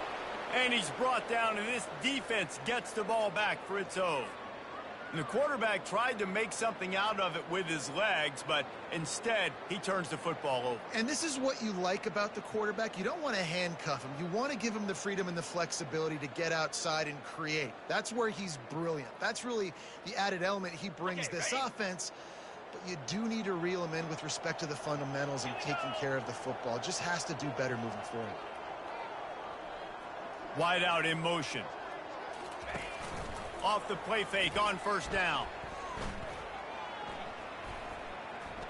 And he's brought down, and this defense gets the ball back for its own. And the quarterback tried to make something out of it with his legs, but instead, he turns the football over. And this is what you like about the quarterback. You don't want to handcuff him. You want to give him the freedom and the flexibility to get outside and create. That's where he's brilliant. That's really the added element he brings this offense. But you do need to reel him in with respect to the fundamentals and taking care of the football. Just has to do better moving forward. Wide out in motion. Off the play fake on first down.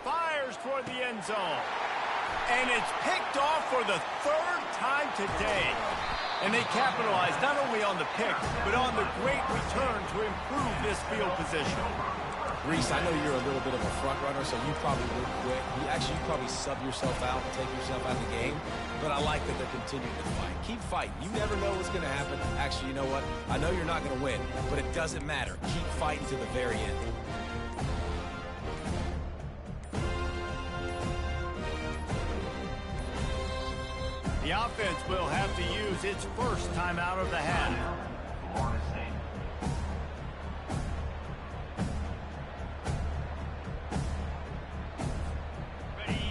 Fires toward the end zone. And it's picked off for the third time today. And they capitalize not only on the pick, but on the great return to improve this field position. Reese, I know you're a little bit of a front runner, so you probably would quit. You probably sub yourself out and take yourself out of the game. But I like that they're continuing to fight. Keep fighting. You never know what's going to happen. Actually, you know what? I know you're not going to win, but it doesn't matter. Keep fighting to the very end. The offense will have to use its first timeout of the half. Florida State.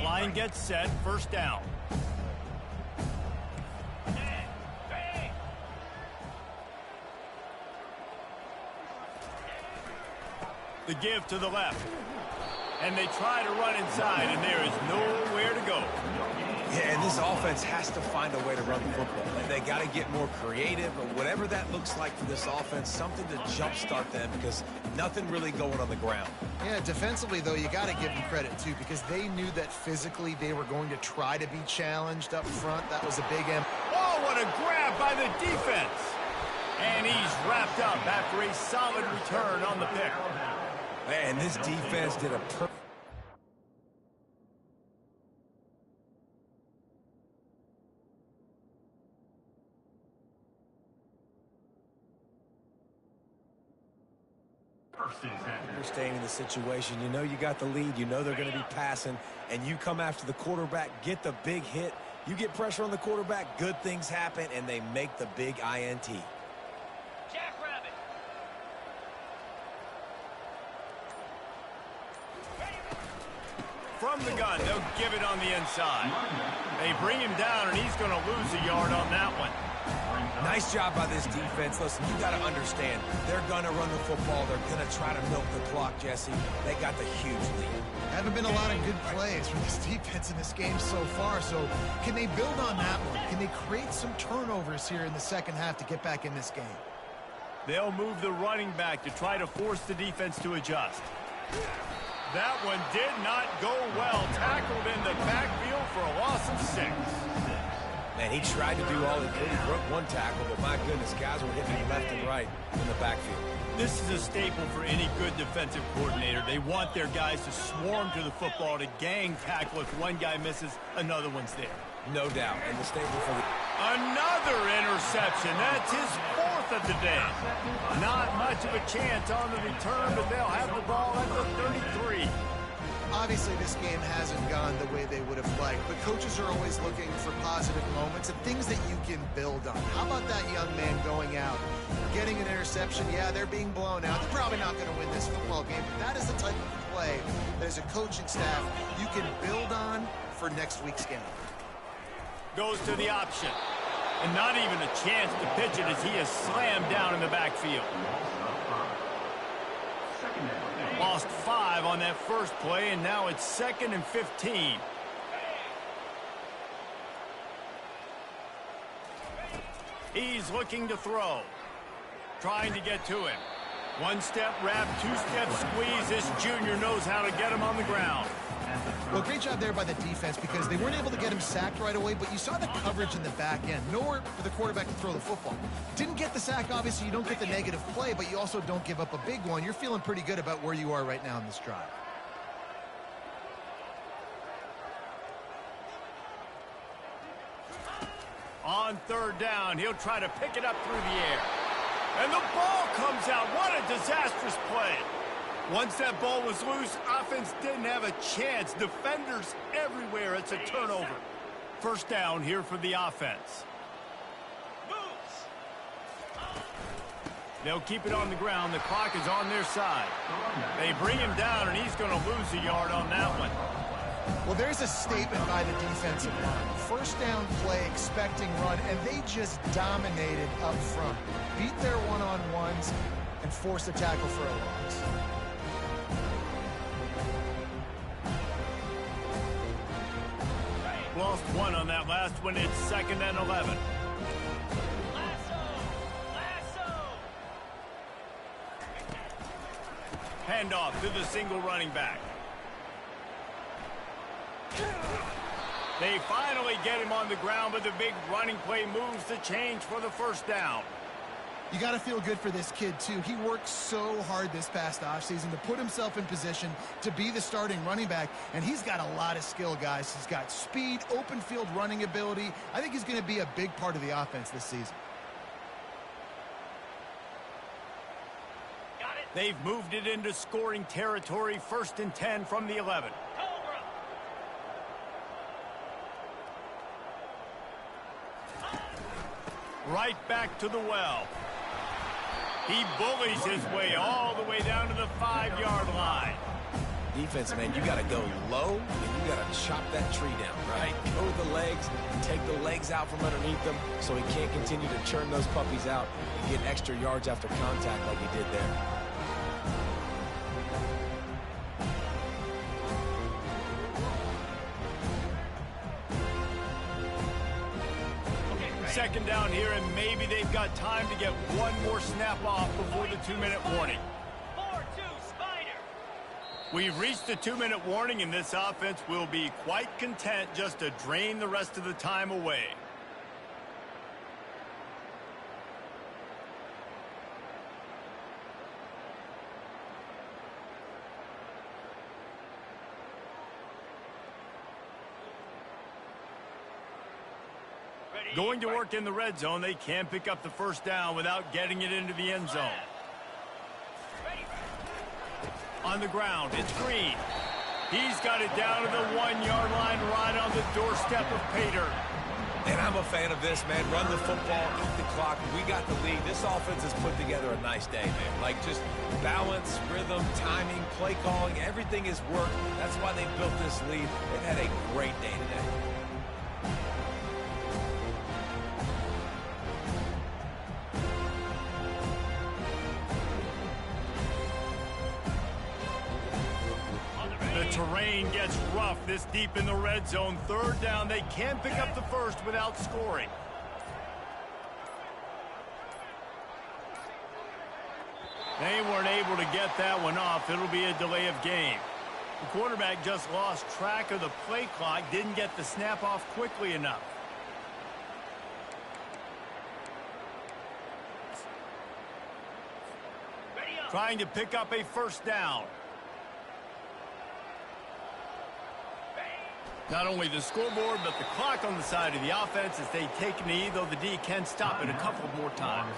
Line gets set, first down. The give to the left. And they try to run inside, and there is nowhere to go. Yeah, and this offense has to find a way to run the football. And they got to get more creative, or whatever that looks like for this offense, something to jumpstart them, because nothing really going on the ground. Yeah, defensively, though, you got to give them credit, too, because they knew that physically they were going to try to be challenged up front. That was a big end. Oh, what a grab by the defense. And he's wrapped up after a solid return on the pick. Man, this defense did a perfect... Understanding the situation, you know you got the lead, you know they're going to be passing, and you come after the quarterback, get the big hit, you get pressure on the quarterback, good things happen, and they make the big INT. Jackrabbit. From the gun, they'll give it on the inside. They bring him down, and he's going to lose a yard on that one. Nice job by this defense. Listen, you got to understand, they're going to run the football. They're going to try to milk the clock, Jesse. They got the huge lead. Haven't been a lot of good plays from this defense in this game so far, so can they build on that one? Can they create some turnovers here in the second half to get back in this game? They'll move the running back to try to force the defense to adjust. That one did not go well. Tackled in the backfield for a loss of 6. Man, he tried to do all he could. He broke one tackle, but my goodness, guys were hitting him left and right in the backfield. This is a staple for any good defensive coordinator. They want their guys to swarm to the football, to gang tackle. If one guy misses, another one's there. No doubt. And the staple for the... Another interception. That's his 4th of the day. Not much of a chance on the return, but they'll have the ball at the 33. Obviously, this game hasn't gone the way they would have liked, but coaches are always looking for positive moments and things that you can build on. How about that young man going out, getting an interception? Yeah, they're being blown out. They're probably not going to win this football game, but that is the type of play that as a coaching staff you can build on for next week's game. Goes to the option. And not even a chance to pitch it as he is slammed down in the backfield. Lost 5 on that first play, and now it's 2nd and 15. He's looking to throw. Trying to get to him. 1-step wrap, 2-step squeeze. This junior knows how to get him on the ground. Well, great job there by the defense because they weren't able to get him sacked right away, but you saw the coverage in the back end. Nowhere for the quarterback to throw the football. Didn't get the sack, obviously. You don't get the negative play, but you also don't give up a big one. You're feeling pretty good about where you are right now in this drive. On third down, he'll try to pick it up through the air. And the ball comes out. What a disastrous play. Once that ball was loose, offense didn't have a chance. Defenders everywhere. It's a turnover. First down here for the offense. They'll keep it on the ground. The clock is on their side. They bring him down, and he's going to lose a yard on that one. Well, there's a statement by the defensive line. First down play, expecting run, and they just dominated up front. Beat their one-on-ones and forced a tackle for a loss. Lost one on that last one. It's 2nd and 11. Handoff to the single running back. They finally get him on the ground, but the big running play moves the change for the first down. You got to feel good for this kid, too. He worked so hard this past offseason to put himself in position to be the starting running back, and he's got a lot of skill, guys. He's got speed, open field running ability. I think he's going to be a big part of the offense this season. They've moved it into scoring territory, 1st and 10 from the 11. Right back to the well. He bullies his way all the way down to the 5-yard line. Defense, man, you got to go low, and you got to chop that tree down, right? Go with the legs, take the legs out from underneath them so he can't continue to churn those puppies out and get extra yards after contact like he did there. Second down here, and maybe they've got time to get one more snap off before the 2-minute warning. 4-2 Spider. We've reached the 2-minute warning, and this offense will be quite content just to drain the rest of the time away. Going to work in the red zone. They can pick up the first down without getting it into the end zone. On the ground, it's Green. He's got it down to the 1-yard line right on the doorstep of Pater. And I'm a fan of this, man. Run the football, eat the clock. We got the lead. This offense has put together a nice day, man. Like just balance, rhythm, timing, play calling, everything has worked. That's why they built this lead. They've had a great day today. The terrain gets rough this deep in the red zone. Third down, they can pick up the first without scoring. They weren't able to get that one off. It'll be a delay of game. The quarterback just lost track of the play clock, didn't get the snap off quickly enough. Trying to pick up a first down. Not only the scoreboard, but the clock on the side of the offense as they take a knee, though the D can stop it a couple more times.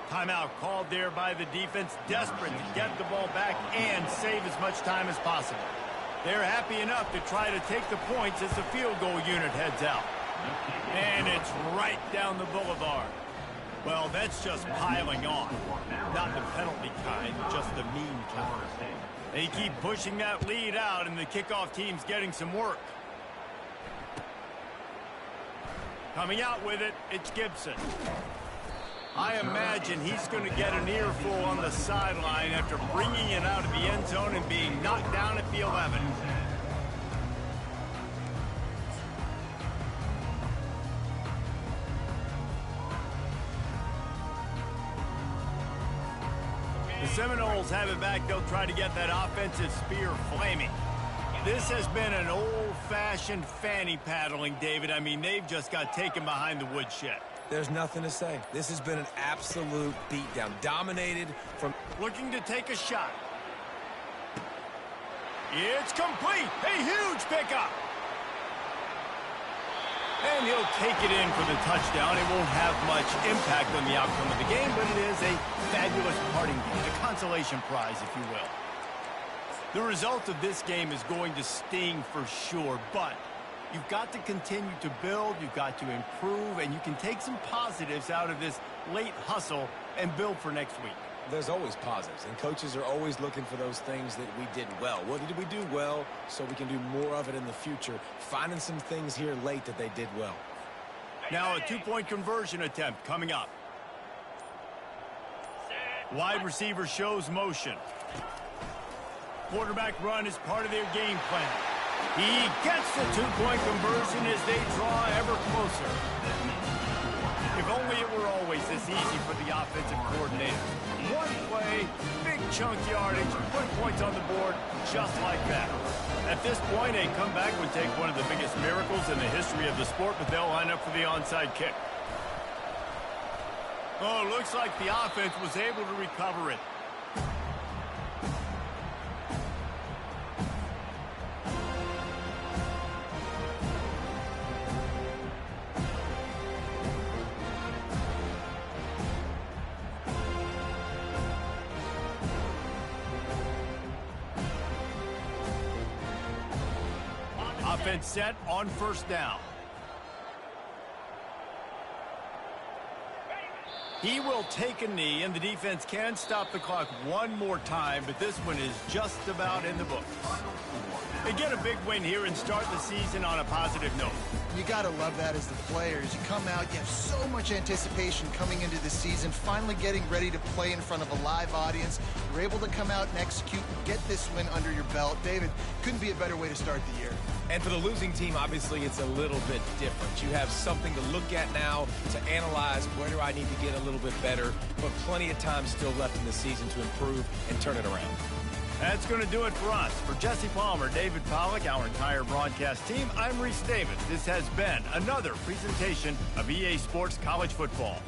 Timeout called there by the defense, desperate to get the ball back and save as much time as possible. They're happy enough to try to take the points as the field goal unit heads out. And it's right down the boulevard. Well, that's just piling on. Not the penalty kind, just the mean kind. They keep pushing that lead out, and the kickoff team's getting some work. Coming out with it, it's Gibson. I imagine he's going to get an earful on the sideline after bringing it out of the end zone and being knocked down at the 11. The Seminoles have it back. They'll try to get that offensive spear flaming. This has been an old-fashioned fanny paddling, David. I mean, they've just got taken behind the woodshed. There's nothing to say. This has been an absolute beatdown. Dominated from... Looking to take a shot. It's complete. A huge pickup. And he'll take it in for the touchdown. It won't have much impact on the outcome of the game, but it is a fabulous parting gift, a consolation prize, if you will. The result of this game is going to sting for sure, but you've got to continue to build, you've got to improve, and you can take some positives out of this late hustle and build for next week. There's always positives, and coaches are always looking for those things that we did well. What did we do well so we can do more of it in the future? Finding some things here late that they did well. Now a two-point conversion attempt coming up. Wide receiver shows motion. Quarterback run is part of their game plan. He gets the two-point conversion as they draw ever closer. If only it were always this easy for the offensive coordinator. One play, big chunk yardage, put points on the board just like that. At this point, a comeback would take one of the biggest miracles in the history of the sport, but they'll line up for the onside kick. Oh, looks like the offense was able to recover it. Offense set on first down. He will take a knee, and the defense can stop the clock one more time, but this one is just about in the books. They get a big win here and start the season on a positive note. You got to love that as the players. You come out, you have so much anticipation coming into the season, finally getting ready to play in front of a live audience. You're able to come out and execute and get this win under your belt. David, couldn't be a better way to start the year. And for the losing team, obviously, it's a little bit different. You have something to look at now to analyze where do I need to get a little bit better, but plenty of time still left in the season to improve and turn it around. That's going to do it for us. For Jesse Palmer, David Pollack, our entire broadcast team, I'm Reese Davis. This has been another presentation of EA Sports College Football.